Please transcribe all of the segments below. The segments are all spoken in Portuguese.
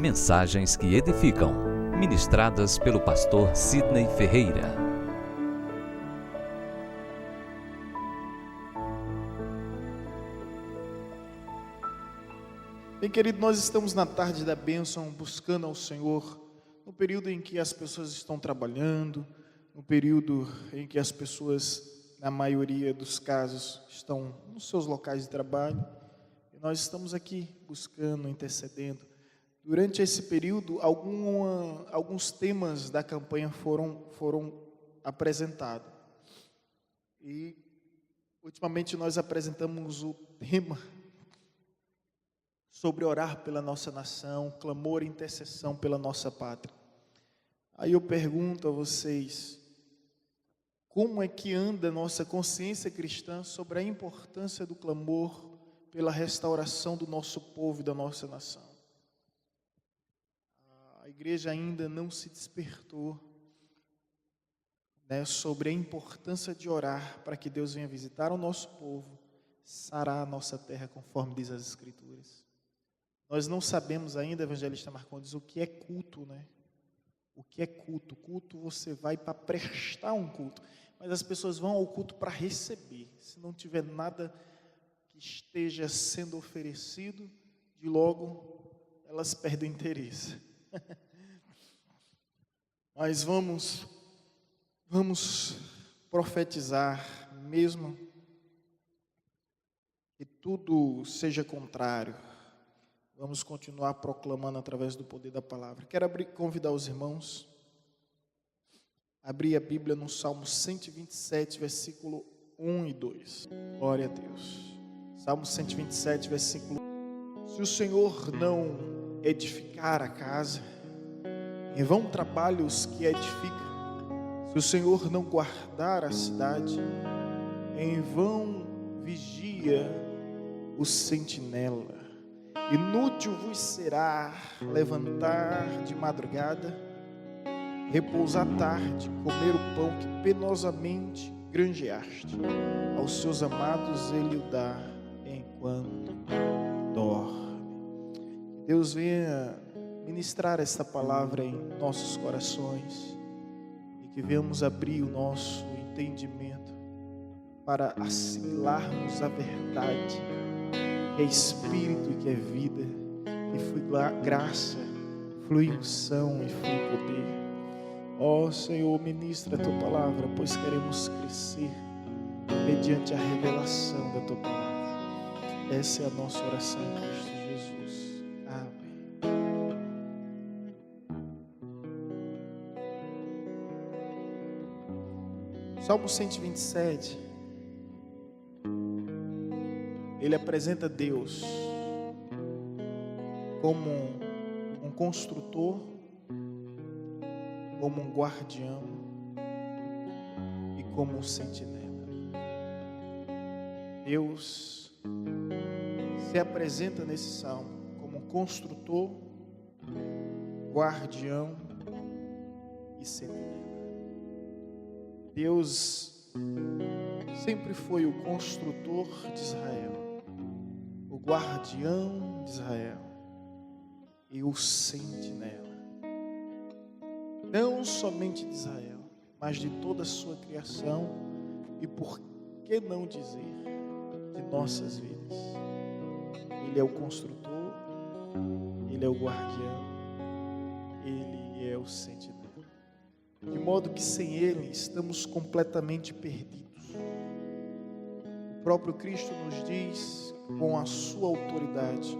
Mensagens que edificam, ministradas pelo pastor Sidney Ferreira. Bem, querido, nós estamos na tarde da bênção, buscando ao Senhor, no período em que as pessoas estão trabalhando, no período em que as pessoas, na maioria dos casos, estão nos seus locais de trabalho. E nós estamos aqui buscando, intercedendo. Durante esse período, alguns temas da campanha foram apresentados. E, ultimamente, nós apresentamos o tema sobre orar pela nossa nação, clamor e intercessão pela nossa pátria. Aí eu pergunto a vocês, como é que anda a nossa consciência cristã sobre a importância do clamor pela restauração do nosso povo e da nossa nação? A igreja ainda não se despertou, sobre a importância de orar para que Deus venha visitar o nosso povo, sarar a nossa terra, conforme diz as Escrituras. Nós não sabemos ainda, evangelista Marcondes, o que é culto, O que é culto? Culto, você vai para prestar um culto, mas as pessoas vão ao culto para receber. Se não tiver nada que esteja sendo oferecido, de logo elas perdem o interesse. Mas vamos profetizar, mesmo que tudo seja contrário. Vamos continuar proclamando através do poder da palavra. Quero convidar os irmãos a abrir a Bíblia no Salmo 127, versículo 1 e 2. Glória a Deus. Salmo 127, versículo 1. Se o Senhor não edificar a casa, em vão trabalham os que edificam. Se o Senhor não guardar a cidade, em vão vigia o sentinela. Inútil vos será levantar de madrugada, repousar tarde, comer o pão que penosamente granjeaste. Aos seus amados ele o dá enquanto dorme. Deus venha ministrar esta palavra em nossos corações e que venhamos abrir o nosso entendimento para assimilarmos a verdade, que é Espírito e que é vida, que flui graça, flui unção e flui poder. Ó Senhor, ministra a Tua palavra, pois queremos crescer mediante a revelação da Tua palavra. Essa é a nossa oração em Cristo Jesus. Amém. Salmo 127. Ele apresenta Deus como um construtor, como um guardião e como um sentinela. Deus se apresenta nesse salmo como um construtor, guardião e sentinela. Deus sempre foi o construtor de Israel, o guardião de Israel e o sentinela, não somente de Israel, mas de toda a sua criação e, por que não dizer, de nossas vidas. Ele é o construtor, ele é o guardião, ele é o sentinela, de modo que sem ele estamos completamente perdidos. O próprio Cristo nos diz, com a sua autoridade,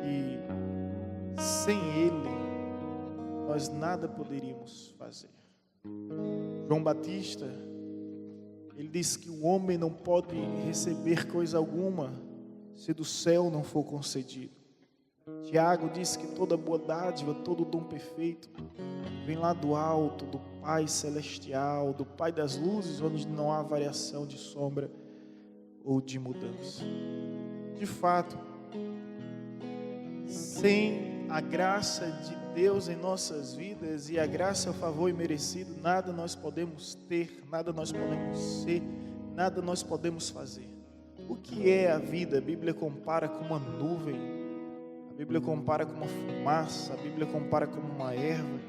que sem ele nós nada poderíamos fazer. João Batista, ele diz que o homem não pode receber coisa alguma se do céu não for concedido. Tiago diz que toda boa dádiva, todo dom perfeito vem lá do alto, do Pai celestial, do Pai das luzes, onde não há variação de sombra ou de mudança. De fato, sem a graça de Deus em nossas vidas e a graça, o favor imerecido, nada nós podemos ter, nada nós podemos ser, nada nós podemos fazer. O que é a vida? A Bíblia compara com uma nuvem. A A Bíblia compara com uma fumaça, a Bíblia compara como uma erva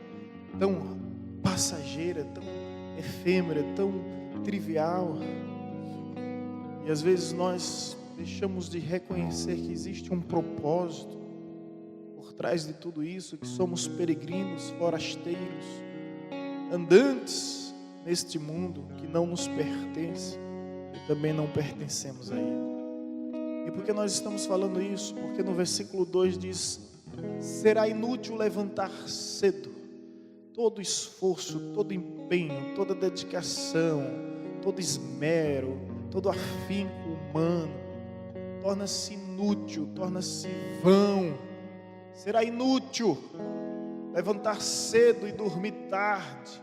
tão passageira, tão efêmera, tão trivial. E às vezes nós deixamos de reconhecer que existe um propósito por trás de tudo isso, que somos peregrinos, forasteiros, andantes neste mundo que não nos pertence e também não pertencemos a ele. E por que nós estamos falando isso? Porque no versículo 2 diz: será inútil levantar cedo. Todo esforço, todo empenho, toda dedicação, todo esmero, todo afinco humano torna-se inútil, torna-se vão. Será inútil levantar cedo e dormir tarde,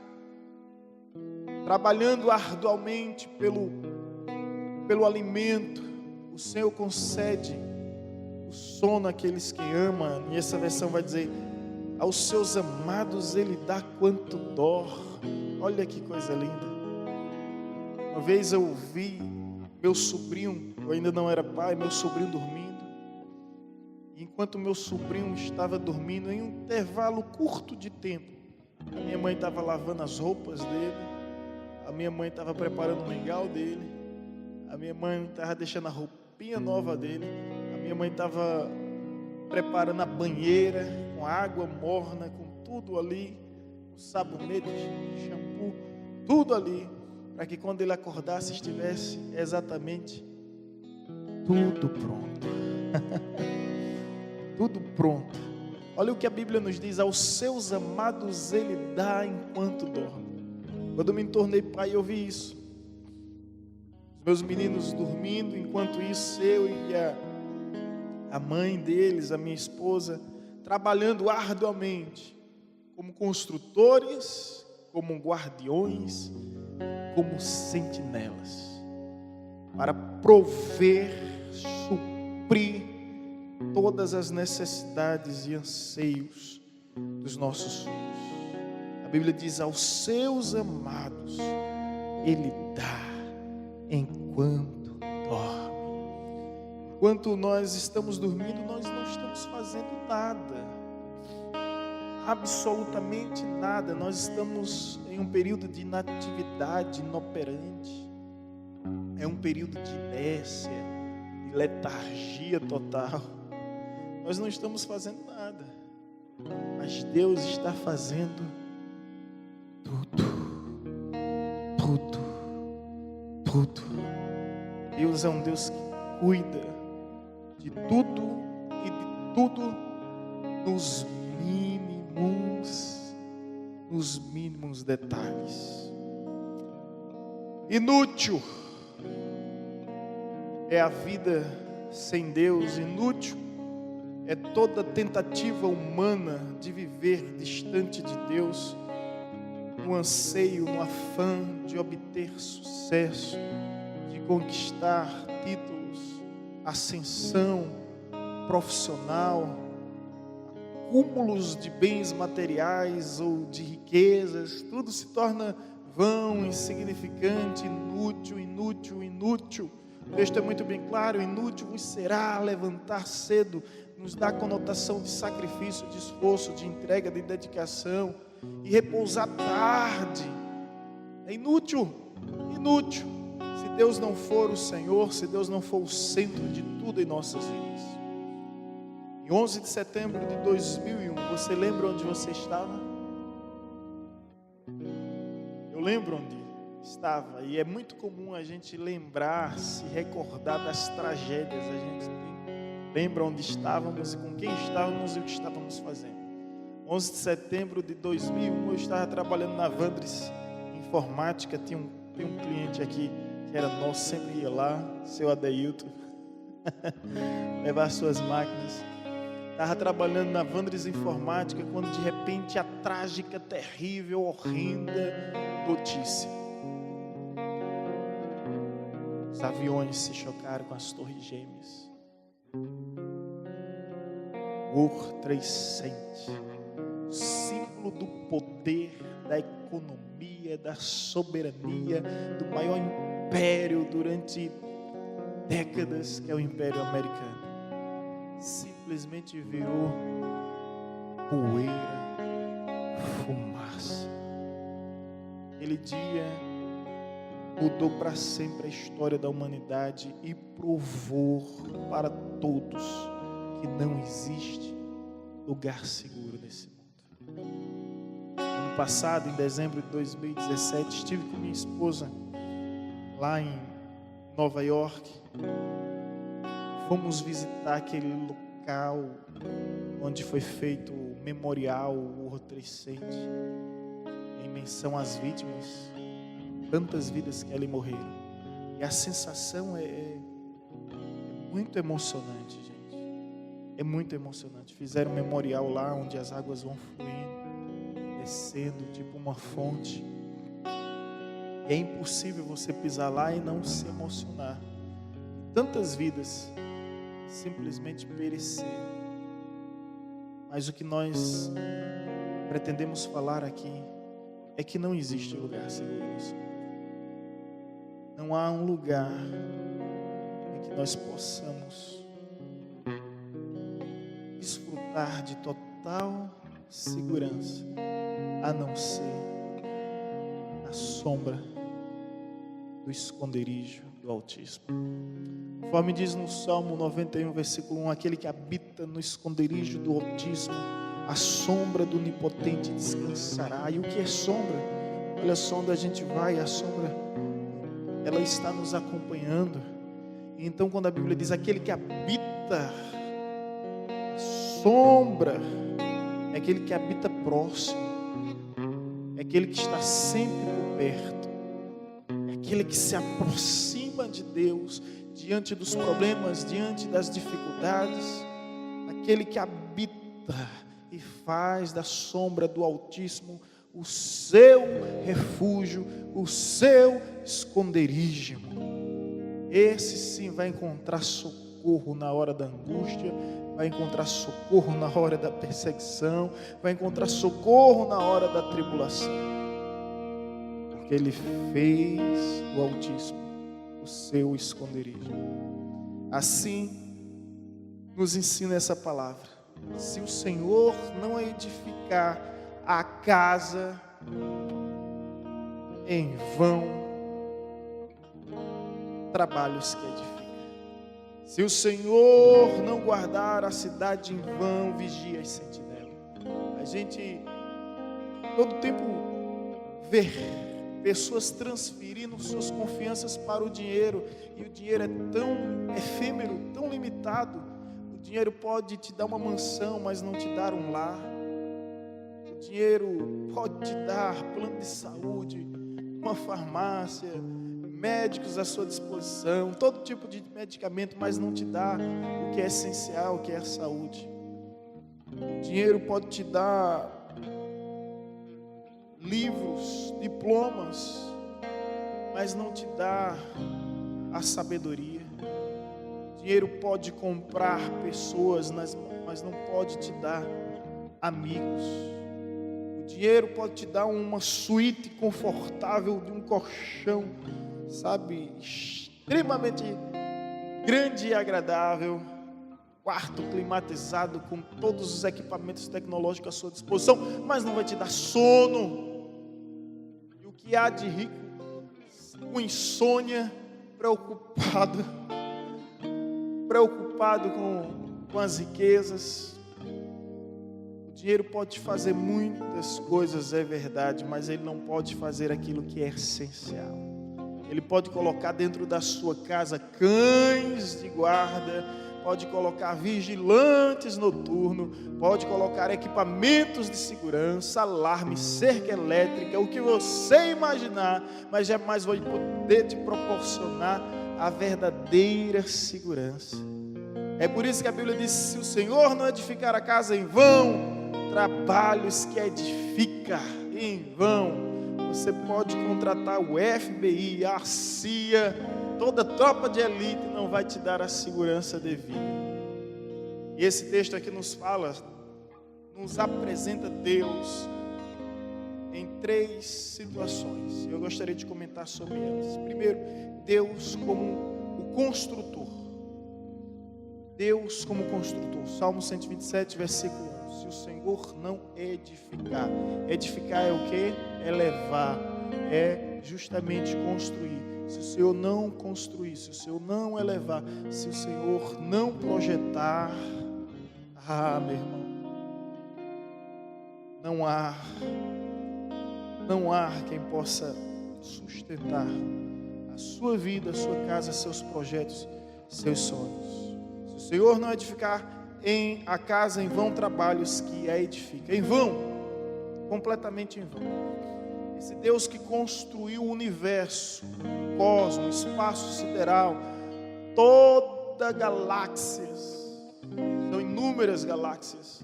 trabalhando arduamente pelo alimento. O Senhor concede o sono àqueles que amam, e essa versão vai dizer: aos seus amados Ele dá quanto dorme. Olha que coisa linda. Uma vez eu vi meu sobrinho, eu ainda não era pai, meu sobrinho dormindo. E enquanto meu sobrinho estava dormindo, em um intervalo curto de tempo, a minha mãe estava lavando as roupas dele, a minha mãe estava preparando o mingau dele, a minha mãe estava deixando a roupinha nova dele, a minha mãe estava preparando a banheira com água morna, com tudo ali, com sabonete, shampoo, tudo ali, para que quando ele acordasse estivesse exatamente tudo pronto. Tudo pronto. Olha o que a Bíblia nos diz: aos seus amados Ele dá enquanto dorme. Quando eu me tornei pai, eu vi isso. Os meus meninos dormindo, enquanto isso eu e a mãe deles, a minha esposa, trabalhando arduamente, como construtores, como guardiões, como sentinelas, para prover, suprir todas as necessidades e anseios dos nossos filhos. A Bíblia diz: aos seus amados Ele dá enquanto dorme. Enquanto nós estamos dormindo, nós não estamos fazendo nada, absolutamente nada. Nós estamos em um período de inatividade inoperante, é um período de inércia, de letargia total. Nós não estamos fazendo nada, mas Deus está fazendo tudo. Deus é um Deus que cuida de tudo e de tudo nos mínimos detalhes. Inútil é a vida sem Deus, inútil é toda tentativa humana de viver distante de Deus, no anseio, no afã de obter sucesso, de conquistar títulos, ascensão profissional, acúmulos de bens materiais ou de riquezas. Tudo se torna vão, insignificante, inútil. O texto é muito bem claro: inútil vos será levantar cedo. Nos dá conotação de sacrifício, de esforço, de entrega, de dedicação. E repousar tarde é inútil. Se Deus não for o Senhor, se Deus não for o centro de tudo em nossas vidas. Em 11 de setembro de 2001, você lembra onde você estava? Eu lembro onde estava, e é muito comum a gente lembrar, se recordar das tragédias. A gente lembra onde estávamos e com quem estávamos e o que estávamos fazendo. 11 de setembro de 2001, eu estava trabalhando na Vandres Informática. Tem um cliente aqui que era nosso, sempre ia lá, seu Adeilton, levar suas máquinas. Estava trabalhando na Vandres Informática quando de repente a trágica, terrível, horrenda notícia: os aviões se chocaram com as torres gêmeas. World Trade Center, símbolo do poder, da economia, da soberania, do maior império durante décadas, que é o Império Americano, se simplesmente virou poeira, fumaça. Aquele dia mudou para sempre a história da humanidade e provou para todos que não existe lugar seguro nesse mundo. Ano passado, em dezembro de 2017, estive com minha esposa lá em Nova York. Fomos visitar aquele local onde foi feito o memorial World Trade Center, em menção às vítimas, tantas vidas que ali morreram. E a sensação é muito emocionante, gente. É muito emocionante. Fizeram um memorial lá onde as águas vão fluindo, descendo, tipo uma fonte. E é impossível você pisar lá e não se emocionar. Tantas vidas simplesmente pereceram. Mas o que nós pretendemos falar aqui é que não existe lugar seguro nesse mundo. Não há um lugar em que nós possamos desfrutar de total segurança, a não ser a sombra do esconderijo do Altíssimo. Conforme diz no Salmo 91, versículo 1, aquele que habita no esconderijo do Altíssimo, a sombra do Onipotente descansará. E o que é sombra? Olha só onde a gente vai, a sombra, ela está nos acompanhando. E então quando a Bíblia diz aquele que habita a sombra, é aquele que habita próximo, é aquele que está sempre por perto, é aquele que se aproxima de Deus diante dos problemas, diante das dificuldades, aquele que habita e faz da sombra do Altíssimo o seu refúgio, o seu esconderijo. Esse sim vai encontrar socorro na hora da angústia, vai encontrar socorro na hora da perseguição, vai encontrar socorro na hora da tribulação, porque Ele fez do Altíssimo o seu esconderijo. Assim nos ensina essa palavra: se o Senhor não edificar a casa, em vão trabalhos que edifica. Se o Senhor não guardar a cidade, em vão vigia e sentinela. A gente todo tempo vê pessoas transferindo suas confianças para o dinheiro, e o dinheiro é tão efêmero, tão limitado. O dinheiro pode te dar uma mansão, mas não te dar um lar. O dinheiro pode te dar plano de saúde, uma farmácia, médicos à sua disposição, todo tipo de medicamento, mas não te dá o que é essencial, o que é a saúde. O dinheiro pode te dar livros, diplomas, mas não te dá a sabedoria. O dinheiro pode comprar pessoas, mas não pode te dar amigos. O dinheiro pode te dar uma suíte confortável de um colchão, sabe, extremamente grande e agradável, quarto climatizado com todos os equipamentos tecnológicos à sua disposição, mas não vai te dar sono. E o que há de rico com insônia, preocupado com as riquezas. O dinheiro pode fazer muitas coisas, é verdade, mas ele não pode fazer aquilo que é essencial. Ele pode colocar dentro da sua casa cães de guarda, pode colocar vigilantes noturnos, pode colocar equipamentos de segurança, alarme, cerca elétrica, o que você imaginar, mas jamais vai poder te proporcionar a verdadeira segurança. É por isso que a Bíblia diz: se o Senhor não edificar a casa, em vão trabalhos que edifica, em vão. Você pode contratar o FBI, a CIA, toda tropa de elite, não vai te dar a segurança devida. E esse texto aqui nos fala, nos apresenta Deus em 3 situações. Eu gostaria de comentar sobre elas. Primeiro, Deus como o construtor. Deus como construtor. Salmo 127, versículo 1. Se o Senhor não edificar. Edificar é o quê? É levar. É justamente construir. Se o Senhor não construir, se o Senhor não elevar, se o Senhor não projetar, meu irmão, não há quem possa sustentar a sua vida, a sua casa, seus projetos, seus sonhos. Se o Senhor não edificar em a casa, em vão trabalhos que a edifica. Em vão, completamente em vão. Esse Deus que construiu o universo, o cosmos, o espaço sideral, toda galáxias, são inúmeras galáxias.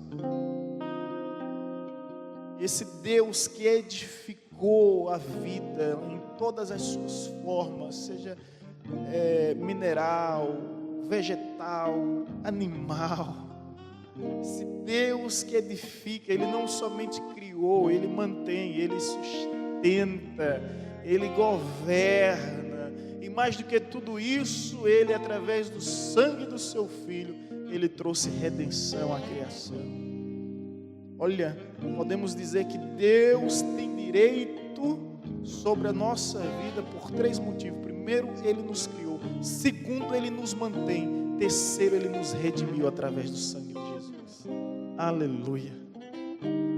Esse Deus que edificou a vida em todas as suas formas, seja mineral, vegetal, animal. Esse Deus que edifica, Ele não somente criou, Ele mantém, Ele sustenta, Ele governa. E mais do que tudo isso, Ele, através do sangue do Seu Filho, Ele trouxe redenção à criação. Olha, podemos dizer que Deus tem direito sobre a nossa vida por 3 motivos. Primeiro, Ele nos criou. Segundo, Ele nos mantém. Terceiro, Ele nos redimiu através do sangue de Jesus. Aleluia.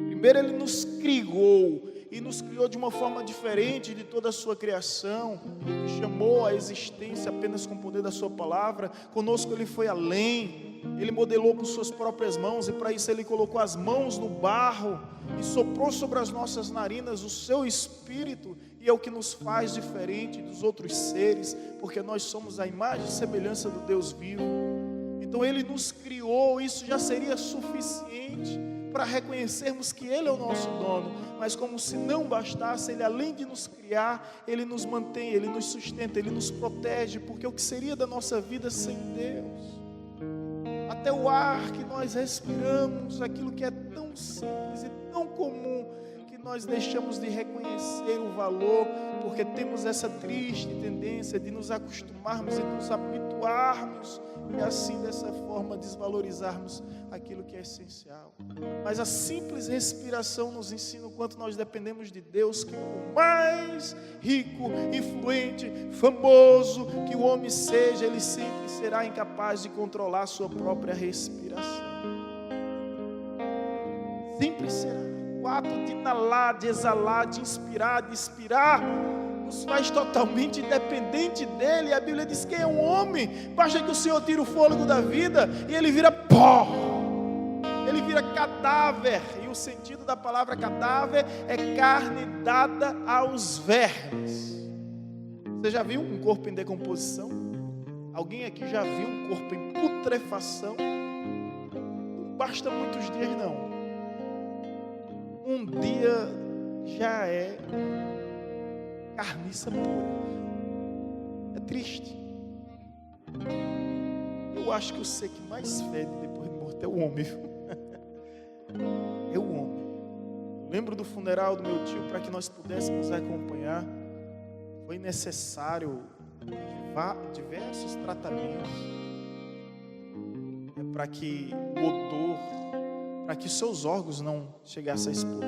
Primeiro, Ele nos criou. E nos criou de uma forma diferente de toda a sua criação. Ele chamou a existência apenas com o poder da sua palavra. Conosco Ele foi além. Ele modelou com suas próprias mãos. E para isso Ele colocou as mãos no barro. E soprou sobre as nossas narinas o seu Espírito. E é o que nos faz diferente dos outros seres. Porque nós somos a imagem e semelhança do Deus vivo. Então Ele nos criou. Isso já seria suficiente para reconhecermos que Ele é o nosso dono. Mas como se não bastasse, Ele, além de nos criar, Ele nos mantém, Ele nos sustenta, Ele nos protege, porque o que seria da nossa vida sem Deus? Até o ar que nós respiramos, aquilo que é tão simples e tão comum, que nós deixamos de reconhecer o valor, porque temos essa triste tendência de nos acostumarmos e nos habituarmos, e assim, dessa forma, desvalorizarmos aquilo que é essencial. Mas a simples respiração nos ensina o quanto nós dependemos de Deus, que por mais rico, influente, famoso que o homem seja, ele sempre será incapaz de controlar a sua própria respiração. Sempre será. O ato de inalar, de exalar, de inspirar, de expirar, nos faz totalmente independente dele. A Bíblia diz: quem é um homem? Basta que o Senhor tire o fôlego da vida e ele vira pó, ele vira cadáver. E o sentido da palavra cadáver é carne dada aos vermes. Você já viu um corpo em decomposição? Alguém aqui já viu um corpo em putrefação? Não basta muitos dias não. Um dia já é carniça pura. É triste. Eu acho que o ser que mais fede depois de morto é o homem. É o homem. Eu lembro do funeral do meu tio, para que nós pudéssemos acompanhar. Foi necessário diversos tratamentos. Para que o odor, para que seus órgãos não chegassem a explodir.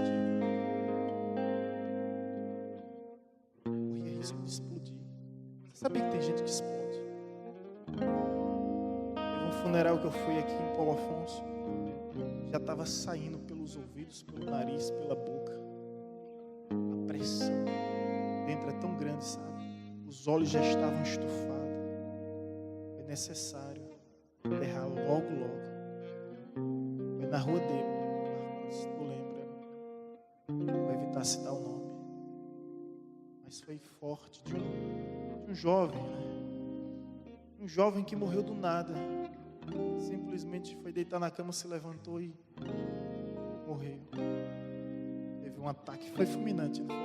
De explodir. Você sabia que tem gente que explode? Teve um funeral que eu fui aqui em Paulo Afonso, já estava saindo pelos ouvidos, pelo nariz, pela boca. A pressão dentro é tão grande, sabe? Os olhos já estavam estufados. Foi necessário enterrar logo. Foi na rua dele, se tu lembra. Vou evitar citar o nome. Mas foi forte, de um jovem, né? Um jovem que morreu do nada. Simplesmente foi deitar na cama, se levantou e morreu. Teve um ataque, foi fulminante, não foi?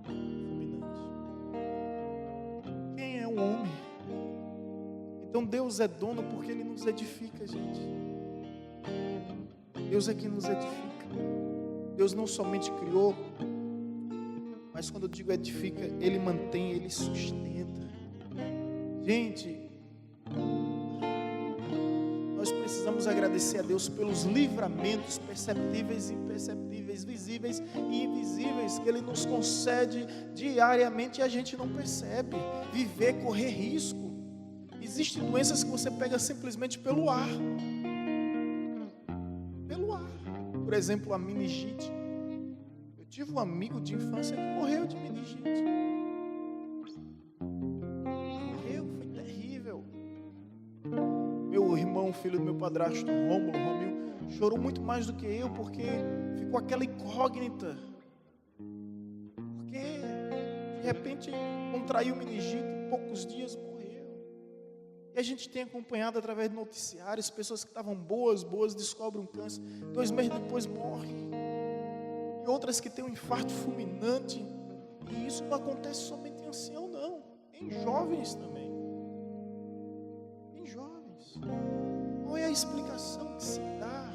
Fulminante. Quem é o homem? Então Deus é dono porque Ele nos edifica, gente. Deus é quem nos edifica. Deus não somente criou, mas quando eu digo edifica, Ele mantém, Ele sustenta. Gente, precisamos agradecer a Deus pelos livramentos perceptíveis, imperceptíveis, visíveis e invisíveis que Ele nos concede diariamente e a gente não percebe. Viver, correr risco. Existem doenças que você pega simplesmente pelo ar. Pelo ar. Por exemplo, a meningite. Eu tive um amigo de infância que morreu de meningite. Morreu, foi terrível. Meu irmão, filho do meu padrasto, Romil, chorou muito mais do que eu, porque ficou aquela incógnita. Porque, de repente, contraiu meningite, em poucos dias morreu. E a gente tem acompanhado através de noticiários, pessoas que estavam boas, descobrem um câncer, 2 meses depois morrem. E outras que têm um infarto fulminante. E isso não acontece somente em ancião, não. Em jovens também. Em jovens. Qual é a explicação que se dá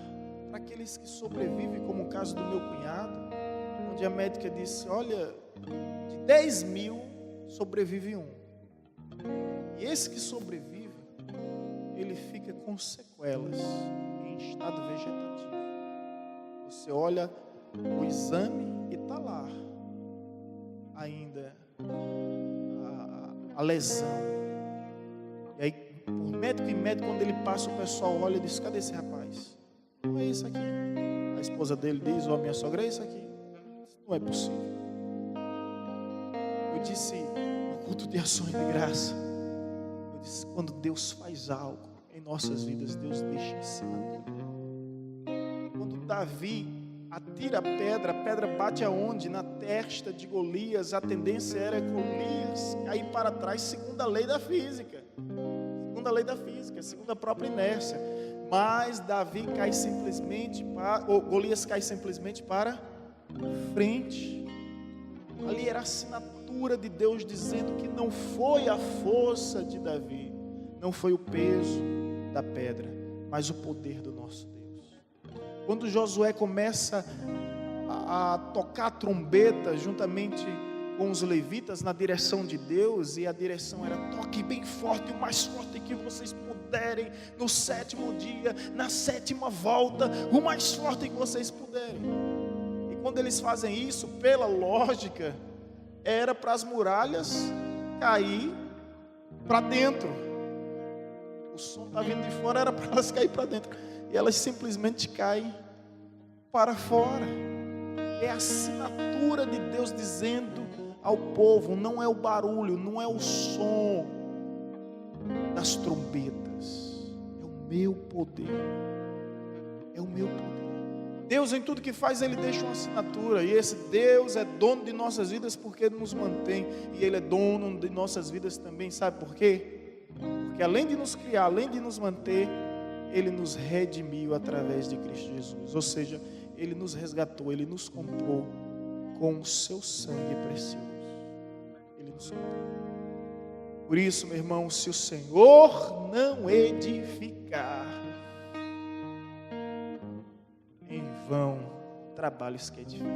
para aqueles que sobrevivem, como o caso do meu cunhado, onde a médica disse, olha, de 10 mil, sobrevive 1. E esse que sobrevive, ele fica com sequelas, em estado vegetativo. Você olha o exame e está lá, ainda a lesão. E aí, por médico em médico, quando ele passa, o pessoal olha e diz, cadê esse rapaz? Não é isso aqui. A esposa dele diz, ou a minha sogra, é isso aqui. Não é possível. Eu disse, no culto de ações de graça, eu disse, quando Deus faz algo em nossas vidas, Deus deixa em cima de tudo. Quando Davi atira a pedra bate aonde? Na testa de Golias. A tendência era Golias cair para trás, segundo a lei da física. Segundo a lei da física, segundo a própria inércia. Mas Davi cai simplesmente Golias cai simplesmente para frente. Ali era a assinatura de Deus dizendo que não foi a força de Davi, não foi o peso da pedra, mas o poder do nosso Deus. Quando Josué começa a tocar a trombeta juntamente com os levitas na direção de Deus, e a direção era toque bem forte, o mais forte que vocês puderem, no 7º dia, na 7ª volta, o mais forte que vocês puderem. E quando eles fazem isso, pela lógica, era para as muralhas cair para dentro. O som está vindo de fora, era para elas cair para dentro. E elas simplesmente caem para fora. É a assinatura de Deus dizendo ao povo, não é o barulho, não é o som das trombetas, é o meu poder. É o meu poder. Deus, em tudo que faz, Ele deixa uma assinatura. E esse Deus é dono de nossas vidas porque Ele nos mantém. E Ele é dono de nossas vidas também. Sabe por quê? Porque além de nos criar, além de nos manter, Ele nos redimiu através de Cristo Jesus. Ou seja, Ele nos resgatou, Ele nos comprou com o seu sangue precioso. Ele nos comprou. Por isso, meu irmão, se o Senhor não edificar, em vão trabalhos que edificam.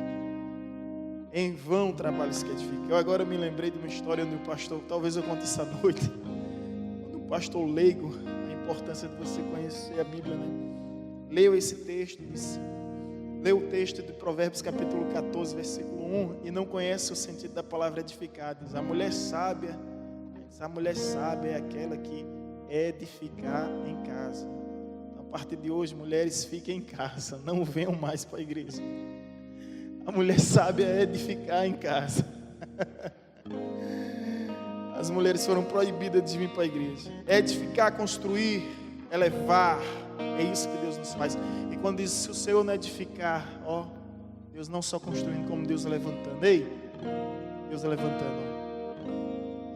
Em vão trabalhos que edificam. Eu agora me lembrei de uma história do pastor, talvez eu conte essa noite. Pastor leigo, a importância de você conhecer a Bíblia, né? Leu esse texto, leu o texto de Provérbios capítulo 14, versículo 1, e não conhece o sentido da palavra edificar. Diz, a mulher sábia é aquela que edificar em casa. Então, a partir de hoje, mulheres, fiquem em casa, não venham mais para a igreja. A mulher sábia é edificar em casa. As mulheres foram proibidas de vir para a igreja. Edificar, construir, elevar. É isso que Deus nos faz. E quando diz, se o Senhor não edificar, Deus não só construindo, como Deus levantando. Ei, Deus levantando.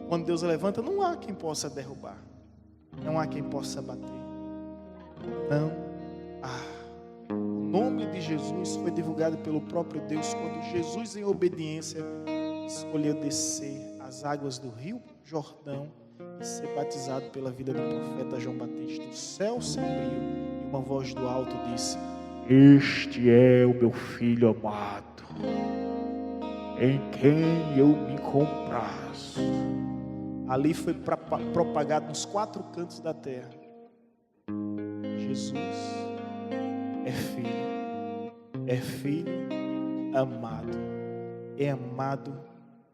Quando Deus levanta, não há quem possa derrubar. Não há quem possa bater. Não há. O nome de Jesus foi divulgado pelo próprio Deus quando Jesus, em obediência, escolheu descer as águas do rio Jordão e ser batizado pela vida do profeta João Batista. O céu se abriu e uma voz do alto disse, este é o meu filho amado, em quem eu me comprazo. Ali foi propagado nos 4 cantos da terra, Jesus é filho amado, é amado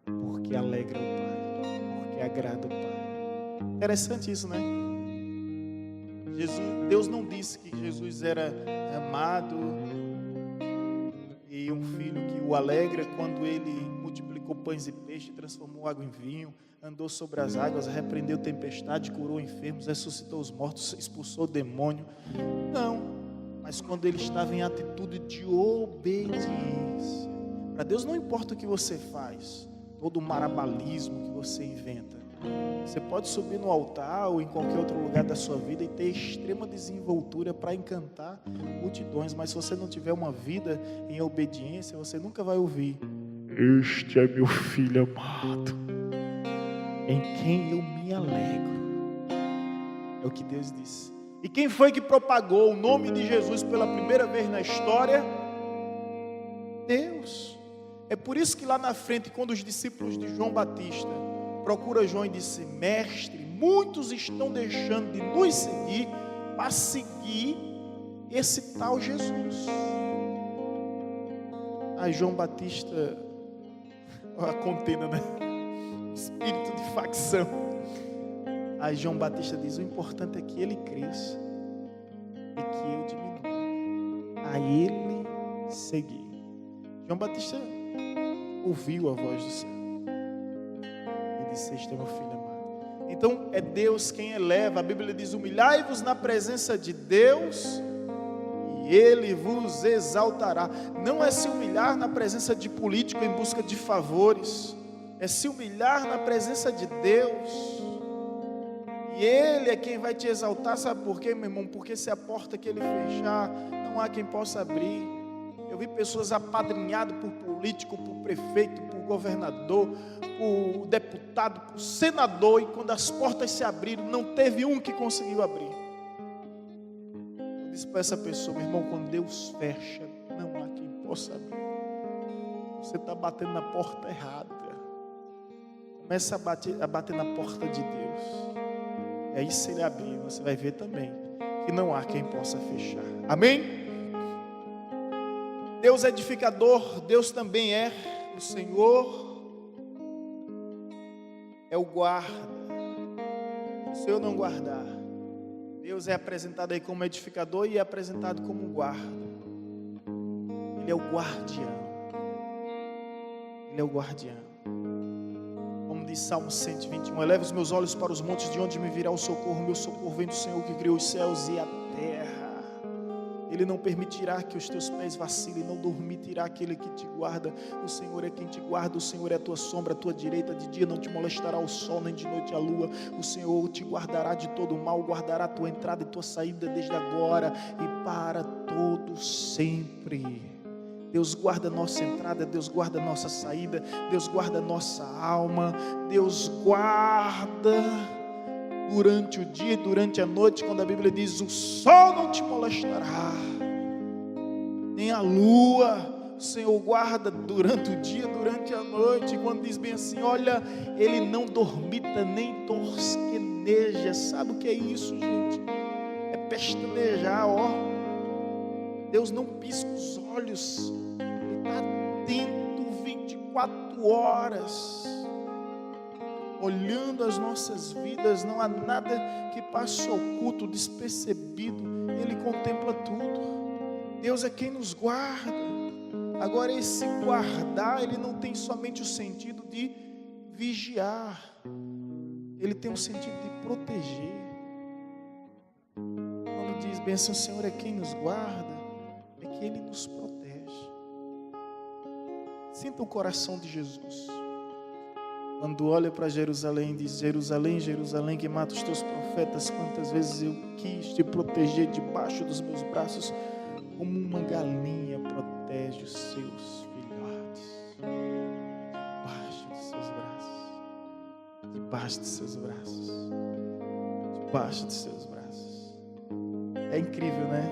porque alegra o Pai, porque agrada o Pai. Interessante isso, né? Deus não disse que Jesus era amado e um filho que o alegra quando ele multiplicou pães e peixes, transformou água em vinho, andou sobre as águas, repreendeu tempestade, curou enfermos, ressuscitou os mortos, expulsou o demônio. Não, mas quando ele estava em atitude de obediência. Para Deus não importa o que você faz, todo o marabalismo que você inventa. Você pode subir no altar ou em qualquer outro lugar da sua vida e ter extrema desenvoltura para encantar multidões, mas se você não tiver uma vida em obediência, você nunca vai ouvir: este é meu filho amado, em quem eu me alegro. É o que Deus disse. E quem foi que propagou o nome de Jesus pela primeira vez na história? Deus. É por isso que lá na frente, quando os discípulos de João Batista procura João e disse: mestre, muitos estão deixando de nos seguir para seguir esse tal Jesus. Aí João Batista, a contenda, né? Espírito de facção. Aí João Batista diz: o importante é que ele cresça e que eu diminua. A ele seguir. João Batista ouviu a voz do céu e disse: este é meu filho amado. Então é Deus quem eleva. A Bíblia diz: humilhai-vos na presença de Deus e Ele vos exaltará. Não é se humilhar na presença de político em busca de favores, é se humilhar na presença de Deus, e Ele é quem vai te exaltar. Sabe por quê, meu irmão? Porque se a porta que Ele fechar, não há quem possa abrir. Eu vi pessoas apadrinhadas por político, por prefeito, por governador, por deputado, por senador, e quando as portas se abriram, não teve um que conseguiu abrir. Eu disse para essa pessoa: meu irmão, quando Deus fecha, não há quem possa abrir. Você está batendo na porta errada. Comece a bater na porta de Deus. E aí, se Ele abrir, você vai ver também que não há quem possa fechar. Amém? Deus é edificador, Deus também é o Senhor, é o guarda. Se o Senhor não guardar, Deus é apresentado aí como edificador e é apresentado como guarda. Ele é o guardião. Ele é o guardião. Como diz Salmo 121, eleva os meus olhos para os montes, de onde me virá o socorro. Meu socorro vem do Senhor que criou os céus e a terra. Ele não permitirá que os teus pés vacilem, não dormitirá aquele que te guarda. O Senhor é quem te guarda, o Senhor é a tua sombra, a tua direita. De dia não te molestará o sol, nem de noite a lua. O Senhor te guardará de todo o mal, guardará a tua entrada e tua saída desde agora e para todo sempre. Deus guarda a nossa entrada, Deus guarda a nossa saída, Deus guarda a nossa alma, Deus guarda durante o dia e durante a noite, quando a Bíblia diz: o sol não te molestará, nem a lua. O Senhor guarda durante o dia, durante a noite. E quando diz bem assim: olha, Ele não dormita nem tosqueneja. Sabe o que é isso, gente? É pestanejar, ó. Deus não pisca os olhos, Ele está atento 24 horas. Olhando as nossas vidas, não há nada que passe oculto, despercebido. Ele contempla tudo. Deus é quem nos guarda. Agora, esse guardar, ele não tem somente o sentido de vigiar, ele tem o sentido de proteger. Quando diz bem assim: o Senhor é quem nos guarda, é que Ele nos protege. Sinta o coração de Jesus quando olha para Jerusalém e diz: Jerusalém, Jerusalém, que mata os teus profetas, quantas vezes eu quis te proteger debaixo dos meus braços, como uma galinha protege os seus filhotes, debaixo dos seus braços, debaixo dos seus braços, debaixo dos seus braços. É incrível, né?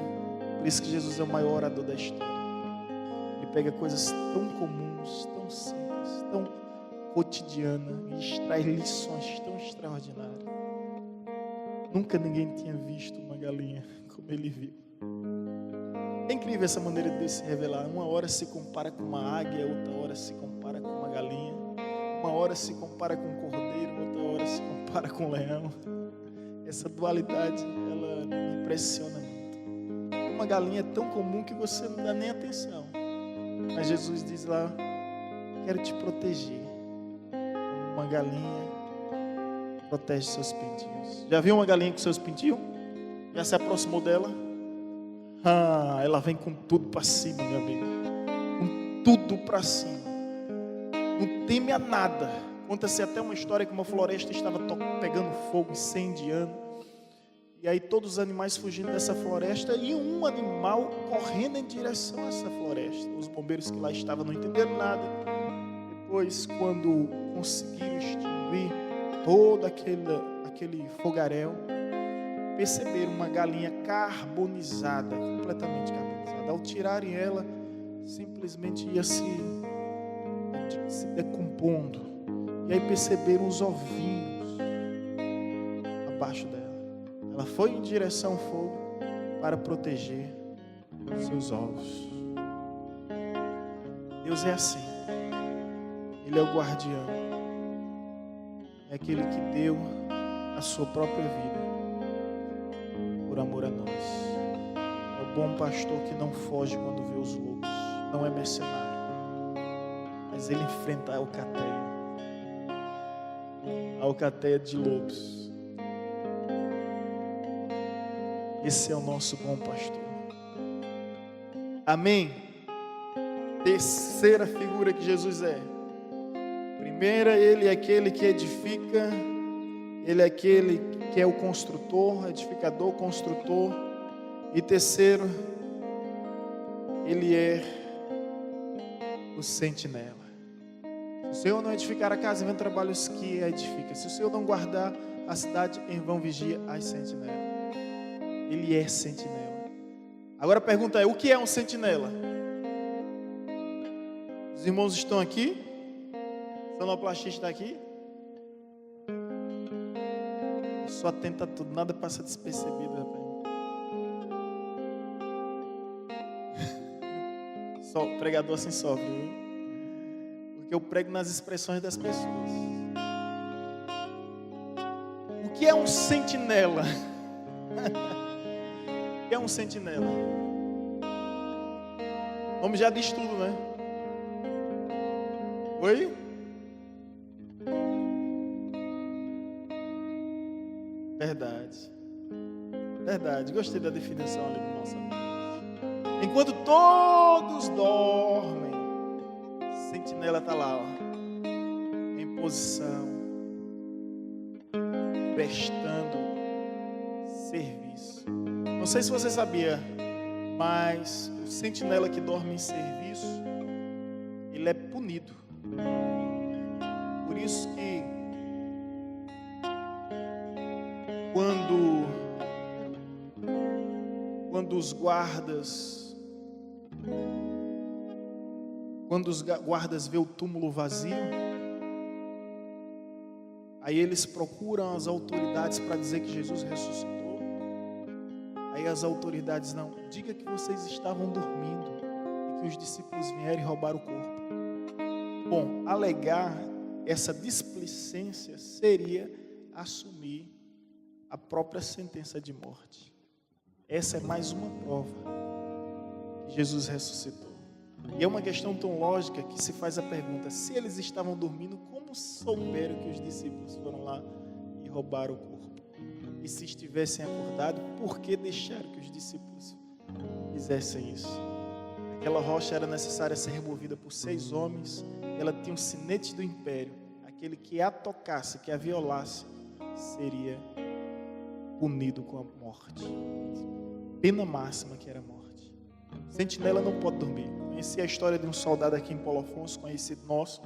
Por isso que Jesus é o maior orador da história. Ele pega coisas tão comuns, tão simples, tão cotidiana, e extrai lições tão extraordinárias. Nunca ninguém tinha visto uma galinha como ele viu. É incrível essa maneira de Deus se revelar. Uma hora se compara com uma águia, outra hora se compara com uma galinha. Uma hora se compara com um cordeiro, outra hora se compara com um leão. Essa dualidade, ela me impressiona muito. Uma galinha é tão comum que você não dá nem atenção. Mas Jesus diz lá, quero te proteger. Uma galinha protege seus pintinhos. Já viu uma galinha com seus pintinhos? Já se aproximou dela? Ela vem com tudo para cima, meu amigo. Com tudo para cima. Não teme a nada. Conta-se até uma história que uma floresta estava pegando fogo, incendiando. E aí todos os animais fugindo dessa floresta e um animal correndo em direção a essa floresta. Os bombeiros que lá estavam não entenderam nada. Depois, quando conseguiram extinguir todo aquele fogaréu, perceberam uma galinha carbonizada, completamente carbonizada. Ao tirarem ela, simplesmente ia se decompondo. E aí perceberam os ovinhos abaixo dela. Ela foi em direção ao fogo para proteger seus ovos. Deus é assim. Ele é o guardião. É aquele que deu a sua própria vida por amor a nós. É o bom pastor que não foge quando vê os lobos. Não é mercenário. Mas ele enfrenta a alcateia de lobos. Esse é o nosso bom pastor. Amém? Terceira figura que Jesus é. Primeira, ele é aquele que edifica. Ele é aquele que é o construtor, edificador, construtor. E terceiro, ele é o sentinela. Se o Senhor não edificar a casa, em vão trabalham os que a edificam. Se o Senhor não guardar a cidade, em vão vigia as sentinelas. Ele é sentinela. Agora a pergunta é, o que é um sentinela? Os irmãos estão aqui? O sonoplastia está aqui? Eu sou atento a tudo, nada passa despercebido, rapaz. Só pregador assim sofre, viu? Porque eu prego nas expressões das pessoas. O que é um sentinela? O que é um sentinela? O nome já diz tudo, né? Oi? Verdade. Verdade. Gostei da definição ali do nosso amigo. Enquanto todos dormem, sentinela está lá, ó, em posição, prestando serviço. Não sei se você sabia, mas o sentinela que dorme em serviço, ele é punido. Por isso que quando os guardas vê o túmulo vazio, aí eles procuram as autoridades para dizer que Jesus ressuscitou. Aí as autoridades não, diga que vocês estavam dormindo e que os discípulos vieram e roubaram o corpo. Bom, alegar essa displicência seria assumir a própria sentença de morte. Essa é mais uma prova que Jesus ressuscitou. E é uma questão tão lógica que se faz a pergunta, se eles estavam dormindo, como souberam que os discípulos foram lá e roubaram o corpo? E se estivessem acordados, por que deixaram que os discípulos fizessem isso? Aquela rocha era necessária ser removida por 6 homens, ela tinha um sinete do império, aquele que a tocasse, que a violasse, seria punido com a morte. Pena máxima que era a morte. Sentinela não pode dormir. Conheci a história de um soldado aqui em Paulo Afonso, conhecido nosso,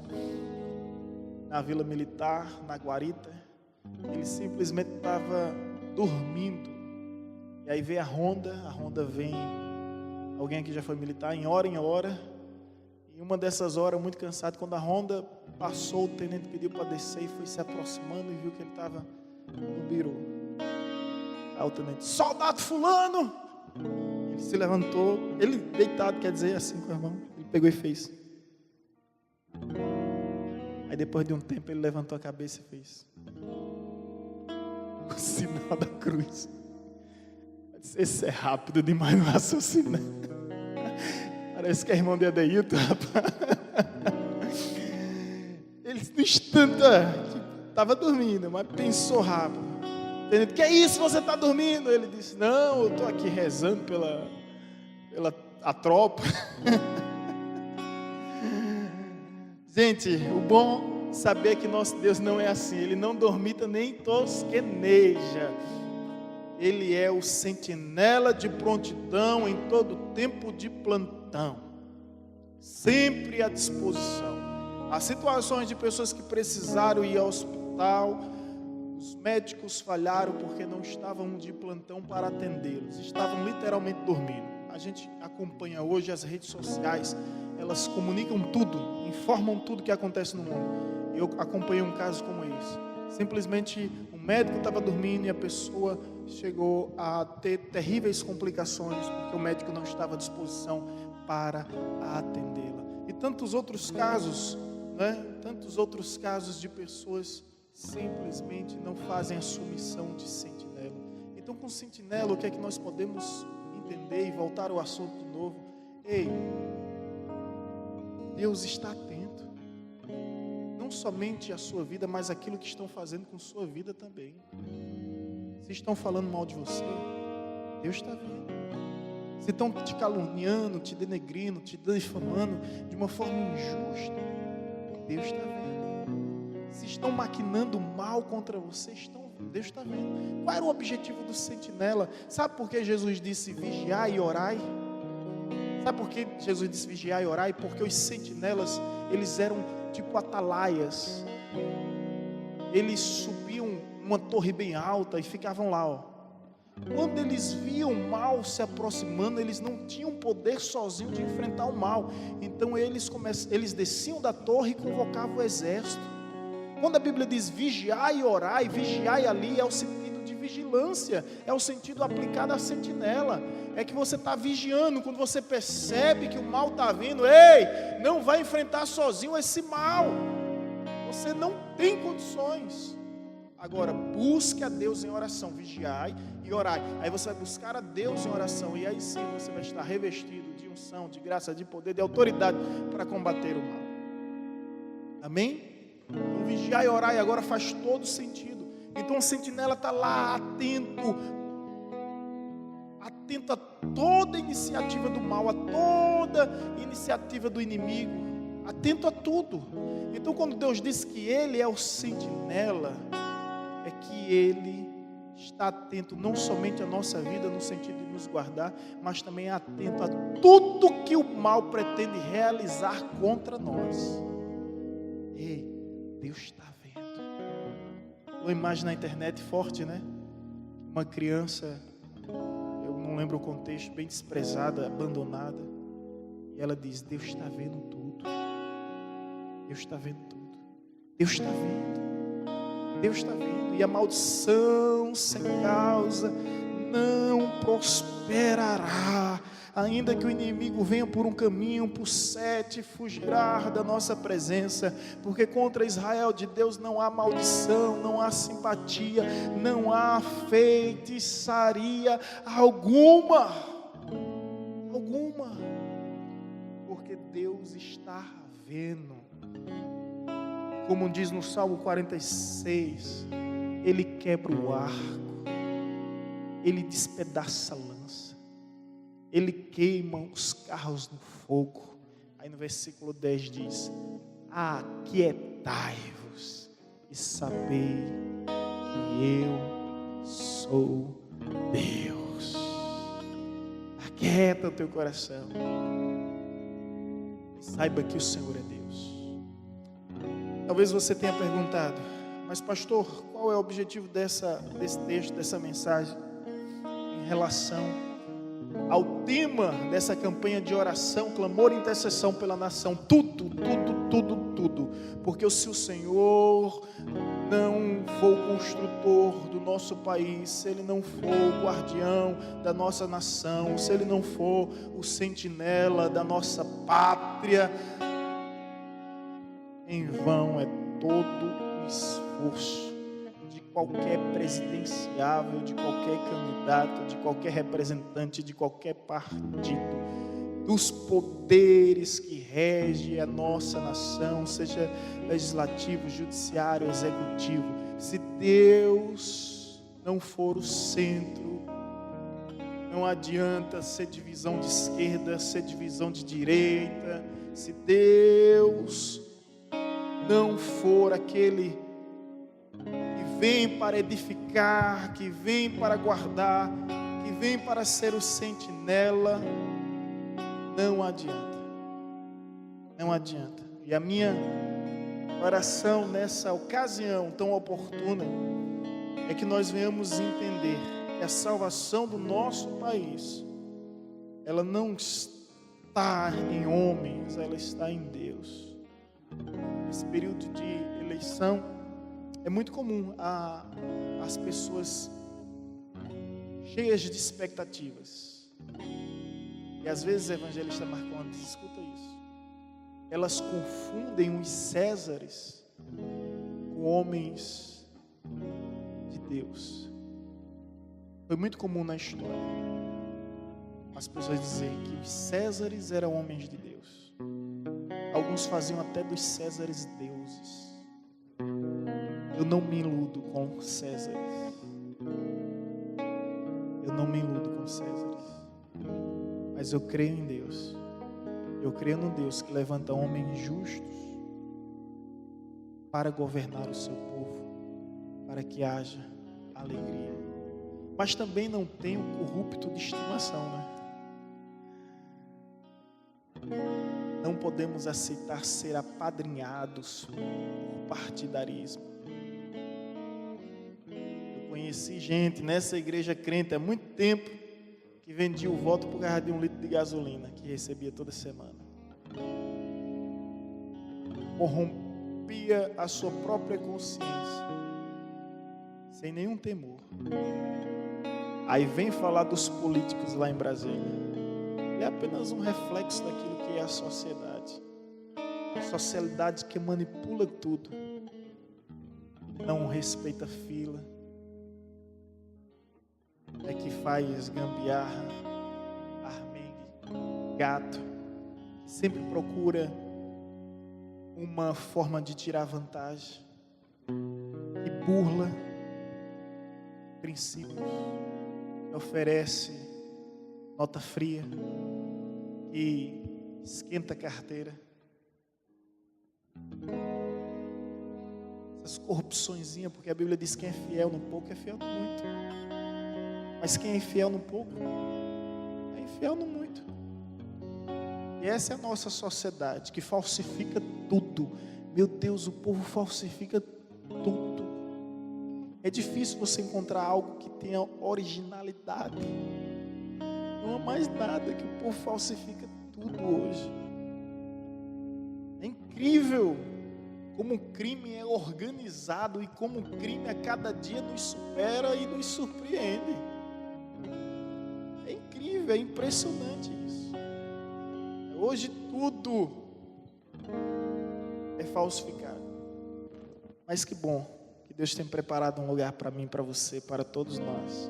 na Vila Militar, na Guarita. Ele simplesmente estava dormindo. E aí veio a ronda vem, alguém aqui já foi militar, em hora, e uma dessas horas, muito cansado, quando a ronda passou, o tenente pediu para descer e foi se aproximando e viu que ele estava no biru. Aí o tenente: soldado fulano! Ele se levantou, ele deitado, quer dizer, assim com a mão, ele pegou e fez. Aí depois de um tempo ele levantou a cabeça e fez o sinal da cruz. Eu disse: esse é rápido demais no raciocínio. Parece que é irmão de Adeilton, rapaz. Ele no instante estava dormindo, mas pensou rápido. Entendeu? Que é isso, você está dormindo? Ele disse: não, eu estou aqui rezando pela a tropa. Gente, o bom saber que nosso Deus não é assim. Ele não dormita nem tosqueneja. Ele é o sentinela de prontidão em todo tempo de plantão, sempre à disposição. Há situações de pessoas que precisaram ir ao hospital, os médicos falharam porque não estavam de plantão para atendê-los, estavam literalmente dormindo. A gente acompanha hoje as redes sociais, elas comunicam tudo, informam tudo que acontece no mundo. Eu acompanhei um caso como esse. Simplesmente um médico estava dormindo e a pessoa chegou a ter terríveis complicações porque o médico não estava à disposição para atendê-la. E tantos outros casos, né? Tantos outros casos de pessoas simplesmente não fazem a sua missão de sentinela. Então, com sentinela, o que é que nós podemos entender e voltar ao assunto de novo? Ei, Deus está atento. Não somente a sua vida, mas aquilo que estão fazendo com sua vida também. Se estão falando mal de você, Deus está vendo. Se estão te caluniando, te denegrindo, te difamando de uma forma injusta, Deus está vendo. Se estão maquinando mal contra você, Deus está vendo. Qual era o objetivo do sentinela? Sabe por que Jesus disse vigiai e orai? Sabe por que Jesus disse vigiai e orai? Porque os sentinelas, eles eram tipo atalaias. Eles subiam uma torre bem alta e ficavam lá, ó. Quando eles viam o mal se aproximando, eles não tinham poder sozinhos de enfrentar o mal. Então eles desciam da torre e convocavam o exército. Quando a Bíblia diz vigiai e orai, vigiai ali é o sentido de vigilância, é o sentido aplicado à sentinela. É que você está vigiando, quando você percebe que o mal está vindo, ei, não vai enfrentar sozinho esse mal. Você não tem condições. Agora, busque a Deus em oração, vigiai e orai. Aí você vai buscar a Deus em oração, e aí sim você vai estar revestido de unção, de graça, de poder, de autoridade para combater o mal. Amém? Então, vigiar e orar agora faz todo sentido. Então o sentinela está lá atento a toda iniciativa do mal, a toda iniciativa do inimigo, atento a tudo. Então quando Deus diz que Ele é o sentinela, é que Ele está atento não somente à nossa vida no sentido de nos guardar, mas também atento a tudo que o mal pretende realizar contra nós. Ei, Deus está vendo. Uma imagem na internet forte, né? Uma criança, eu não lembro o contexto, bem desprezada, abandonada. E ela diz: Deus está vendo tudo. Deus está vendo tudo. Deus está vendo. Deus está vendo. E a maldição sem causa não prosperará. Ainda que o inimigo venha por um caminho, por 7, fugirá da nossa presença, porque contra Israel de Deus não há maldição, não há simpatia, não há feitiçaria alguma, porque Deus está vendo. Como diz no Salmo 46, Ele quebra o arco, Ele despedaça a lança, Ele queima os carros no fogo. Aí no versículo 10 diz: aquietai-vos e sabei que eu sou Deus. Aquieta o teu coração e saiba que o Senhor é Deus. Talvez você tenha perguntado: mas pastor, qual é o objetivo desse texto, dessa mensagem em relação ao tema dessa campanha de oração, clamor e intercessão pela nação? Tudo. tudo, porque se o Senhor não for o construtor do nosso país, se Ele não for o guardião da nossa nação, se Ele não for o sentinela da nossa pátria, em vão é todo o esforço de qualquer presidenciável, de qualquer candidato, de qualquer representante, de qualquer partido, dos poderes que regem a nossa nação, seja legislativo, judiciário, executivo. Se Deus não for o centro, não adianta ser divisão de esquerda, ser divisão de direita. Se Deus não for aquele que vem para edificar, que vem para guardar, que vem para ser o sentinela, não adianta. Não adianta. E a minha oração nessa ocasião tão oportuna é que nós venhamos entender que a salvação do nosso país, ela não está em homens, ela está em Deus. Nesse período de eleição, é muito comum as pessoas cheias de expectativas. E às vezes, evangelista Marcondes, escuta isso, elas confundem os Césares com homens de Deus. Foi muito comum na história as pessoas dizerem que os Césares eram homens de Deus. Alguns faziam até dos Césares deuses. Eu não me iludo com Césares. Eu não me iludo com Césares. Mas eu creio em Deus. Eu creio no Deus que levanta homens justos para governar o seu povo, para que haja alegria. Mas também não tem o corrupto de estimação, né? Não podemos aceitar ser apadrinhados por partidarismo. Eu conheci gente nessa igreja crente há muito tempo que vendia o voto por causa de 1 litro de gasolina que recebia toda semana. Corrompia a sua própria consciência sem nenhum temor. Aí vem falar dos políticos lá em Brasília. É apenas um reflexo daquilo que é a sociedade. A sociedade que manipula tudo. Não respeita fila. É que faz gambiarra, armengue, gato. Sempre procura uma forma de tirar vantagem. E burla princípios. Oferece nota fria. E esquenta a carteira. Essas corrupçõezinhas, porque a Bíblia diz que quem é fiel no pouco é fiel no muito. Mas quem é infiel no pouco é infiel no muito. E essa é a nossa sociedade que falsifica tudo. Meu Deus, o povo falsifica tudo. É difícil você encontrar algo que tenha originalidade. Não há mais nada, que o povo falsifica tudo hoje. É incrível como o crime é organizado e como o crime a cada dia nos supera e nos surpreende. É incrível, é impressionante isso. Hoje tudo é falsificado. Mas que bom que Deus tem preparado um lugar para mim, para você, para todos nós.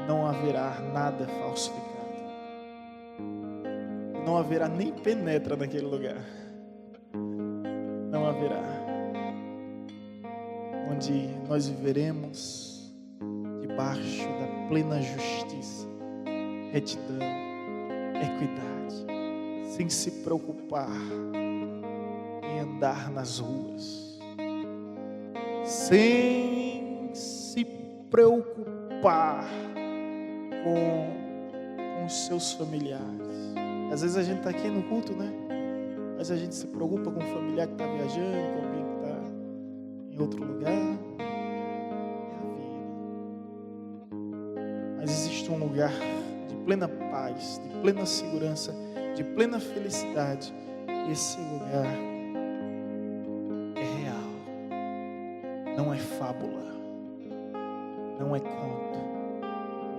Não haverá nada falsificado. Não haverá nem penetra naquele lugar. Não haverá. Onde nós viveremos debaixo da plena justiça, retidão, equidade, sem se preocupar em andar nas ruas, sem se preocupar com os seus familiares. Às vezes a gente está aqui no culto, né? Mas a gente se preocupa com um familiar que está viajando, com alguém que está em outro lugar. É a vida. Mas existe um lugar de plena paz, de plena segurança, de plena felicidade. E esse lugar não é fábula, não é conto,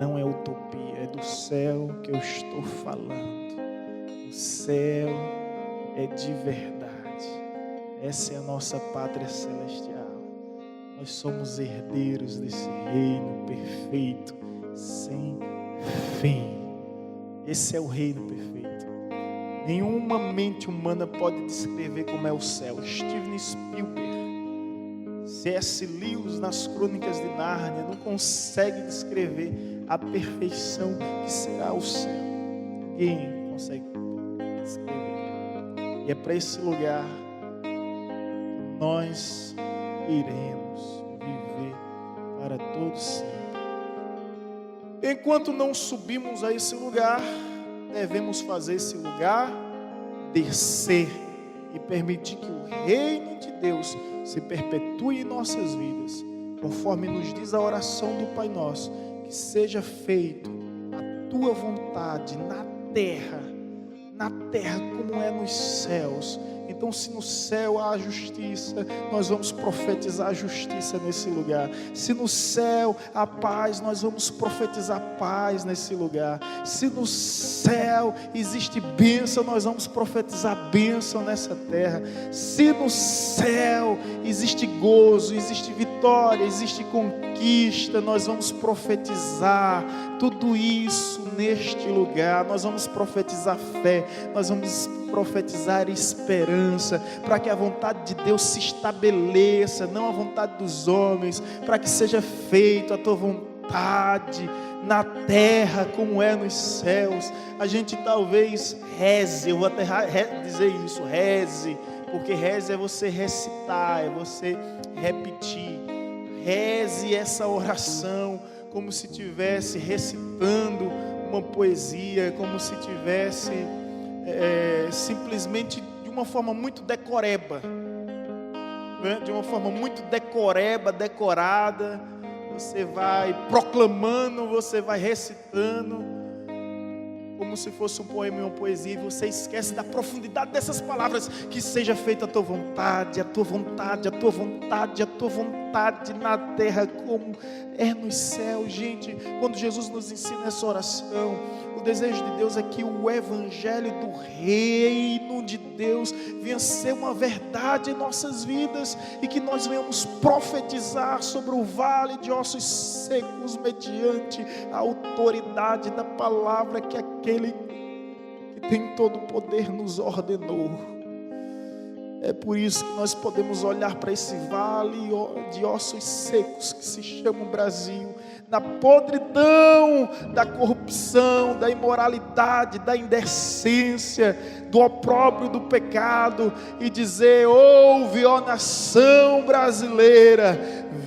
não é utopia, é do céu que eu estou falando. O céu é de verdade. Essa é a nossa pátria celestial. Nós somos herdeiros desse reino perfeito, sem fim. Esse é o reino perfeito. Nenhuma mente humana pode descrever como é o céu. Steven Spielberg, C.S. Lewis nas Crônicas de Nárnia não consegue descrever a perfeição que será o céu. Ninguém consegue descrever. E é para esse lugar que nós iremos viver para todo sempre. Enquanto não subimos a esse lugar, devemos fazer esse lugar descer e permitir que o reino de Deus se perpetue em nossas vidas, conforme nos diz a oração do Pai Nosso, que seja feito a tua vontade na terra como é nos céus. Então, se no céu há justiça, nós vamos profetizar a justiça nesse lugar. Se no céu há paz, nós vamos profetizar paz nesse lugar. Se no céu existe bênção, nós vamos profetizar bênção nessa terra. Se no céu existe gozo, existe vitória, existe conquista, nós vamos profetizar tudo isso neste lugar. Nós vamos profetizar fé, nós vamos profetizar esperança, para que a vontade de Deus se estabeleça, não a vontade dos homens, para que seja feita a tua vontade na terra como é nos céus. A gente talvez reze, eu vou até dizer isso, reze, porque reze é você recitar, é você repetir. Reze essa oração como se estivesse recitando uma poesia, como se estivesse simplesmente de uma forma muito decoreba, né? De uma forma muito decorada. Você vai proclamando, você vai recitando, como se fosse um poema e uma poesia, e você esquece da profundidade dessas palavras. Que seja feita a tua vontade, a tua vontade, a tua vontade, a tua vontade na terra como é nos céus. Gente, quando Jesus nos ensina essa oração, o desejo de Deus é que o evangelho do reino de Deus venha ser uma verdade em nossas vidas, e que nós venhamos profetizar sobre o vale de ossos secos mediante a autoridade da palavra que aquele que tem todo o poder nos ordenou. É por isso que nós podemos olhar para esse vale de ossos secos que se chama o Brasil, na podridão da corrupção, da imoralidade, da indecência, do opróbrio do pecado, e dizer: ouve, ó nação brasileira,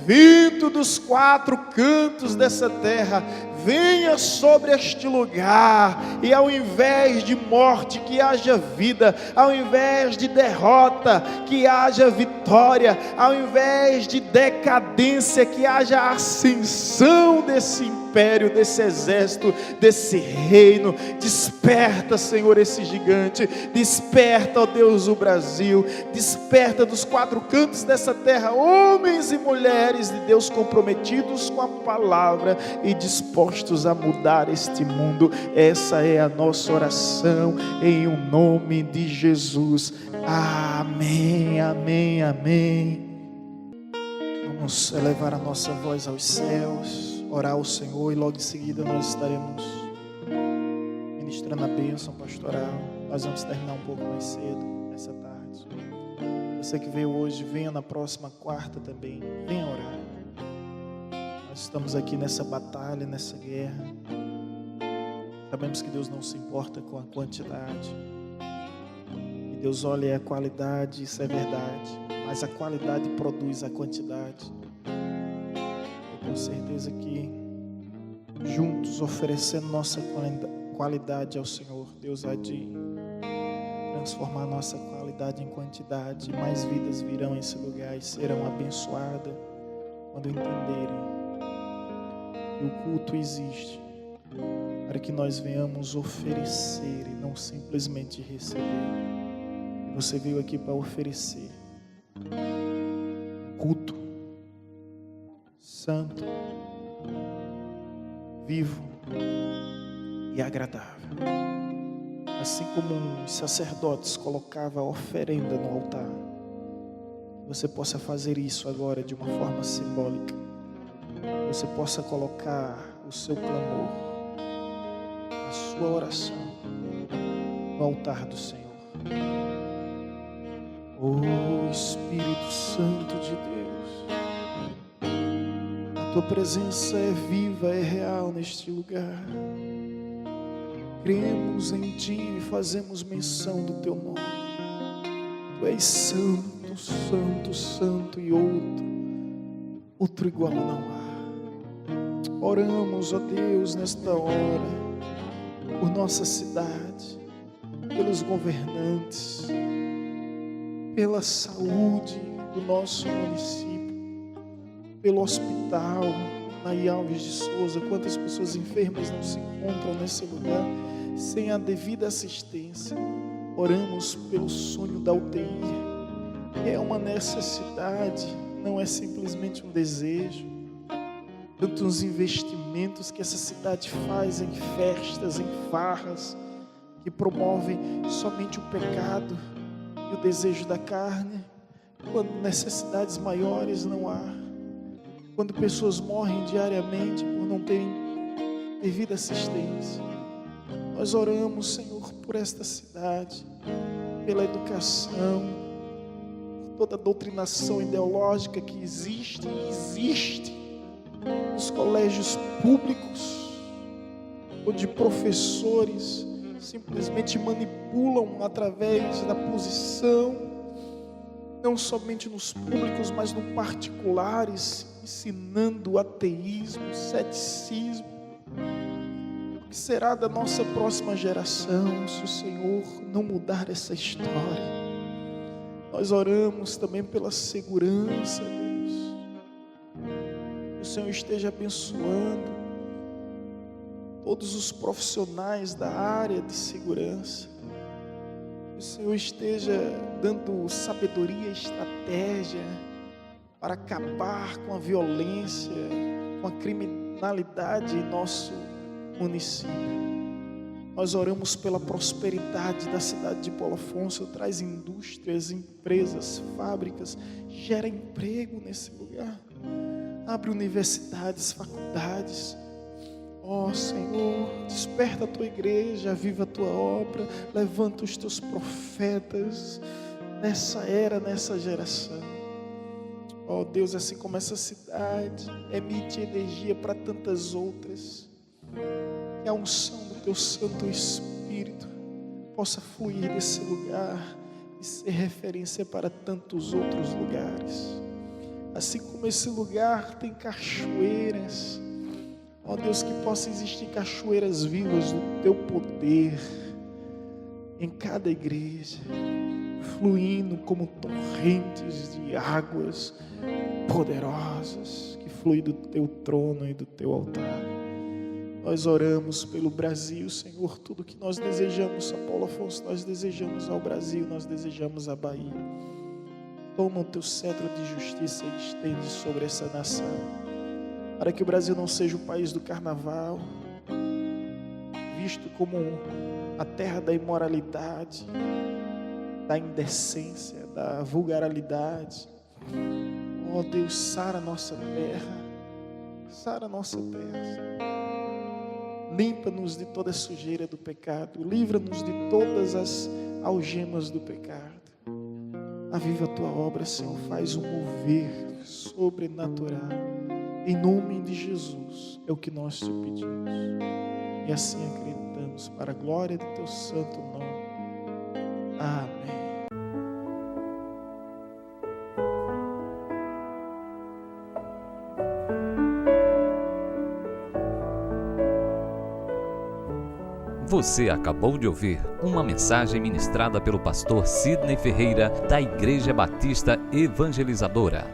vindo dos quatro cantos dessa terra, venha sobre este lugar, e ao invés de morte, que haja vida, ao invés de derrota, que haja vitória, ao invés de decadência, que haja ascensão desse império, desse exército, desse reino. Desperta, Senhor, esse gigante, desperta, ó Deus, o Brasil, desperta dos quatro cantos dessa terra, homens e mulheres de Deus comprometidos com a palavra e dispostos a mudar este mundo. Essa é a nossa oração, em o nome de Jesus. Amém, amém, amém. Vamos elevar a nossa voz aos céus, orar ao Senhor, e logo em seguida nós estaremos ministrando a bênção pastoral. Nós vamos terminar um pouco mais cedo essa tarde. Você que veio hoje, venha na próxima quarta também, venha orar. Nós estamos aqui nessa batalha, nessa guerra. Sabemos que Deus não se importa com a quantidade, e Deus olha a qualidade, isso é verdade, mas a qualidade produz a quantidade. Eu tenho certeza que juntos, oferecendo nossa qualidade ao Senhor, Deus há de transformar nossa qualidade em quantidade, e mais vidas virão a esse lugar e serão abençoadas quando entenderem que o culto existe para que nós venhamos oferecer e não simplesmente receber. Você veio aqui para oferecer. Culto santo, vivo e agradável. Assim como os sacerdotes colocavam a oferenda no altar, você possa fazer isso agora de uma forma simbólica. Você possa colocar o seu clamor, a sua oração no altar do Senhor. Oh Espírito Santo de Deus, a tua presença é viva, é real neste lugar. Cremos em ti e fazemos menção do teu nome. Tu és santo, santo, santo, e outro igual não há. Oramos, ó Deus, nesta hora, por nossa cidade, pelos governantes, pela saúde do nosso município, pelo hospital Naí Alves de Souza. Quantas pessoas enfermas não se encontram nesse lugar sem a devida assistência. Oramos pelo sonho da UTI. É uma necessidade, não é simplesmente um desejo. Tantos investimentos que essa cidade faz em festas, em farras, que promovem somente o pecado e o desejo da carne, quando necessidades maiores não há, quando pessoas morrem diariamente por não terem devida assistência. Nós oramos, Senhor, por esta cidade, pela educação, por toda a doutrinação ideológica que existe nos colégios públicos, onde professores simplesmente manipulam através da posição, não somente nos públicos, mas no particulares, ensinando o ateísmo, o ceticismo. O que será da nossa próxima geração se o Senhor não mudar essa história? Nós oramos também pela segurança, Deus. Que o Senhor esteja abençoando todos os profissionais da área de segurança. Que o Senhor esteja dando sabedoria e estratégia para acabar com a violência, com a criminalidade em nosso município. Nós oramos pela prosperidade da cidade de Paulo Afonso. Traz indústrias, empresas, fábricas, gera emprego nesse lugar. Abre universidades, faculdades. Ó Senhor, desperta a tua igreja, aviva a tua obra, levanta os teus profetas nessa era, nessa geração. Ó Deus, assim como essa cidade emite energia para tantas outras, que a unção do teu Santo Espírito possa fluir desse lugar e ser referência para tantos outros lugares. Assim como esse lugar tem cachoeiras, ó Deus, que possa existir cachoeiras vivas do teu poder em cada igreja, fluindo como torrentes de águas poderosas que fluem do teu trono e do teu altar. Nós oramos pelo Brasil, Senhor. Tudo que nós desejamos a Paulo Afonso, nós desejamos ao Brasil, nós desejamos a Bahia. Toma o teu cetro de justiça e estende sobre essa nação, para que o Brasil não seja o país do carnaval, visto como a terra da imoralidade, da indecência, da vulgaridade. Ó Deus, sara a nossa terra, sara a nossa terra. Limpa-nos de toda a sujeira do pecado, livra-nos de todas as algemas do pecado. Aviva a tua obra, Senhor, faz um mover sobrenatural. Em nome de Jesus, é o que nós te pedimos. E assim acreditamos, para a glória do teu santo nome. Amém. Você acabou de ouvir uma mensagem ministrada pelo pastor Sidney Ferreira, da Igreja Batista Evangelizadora.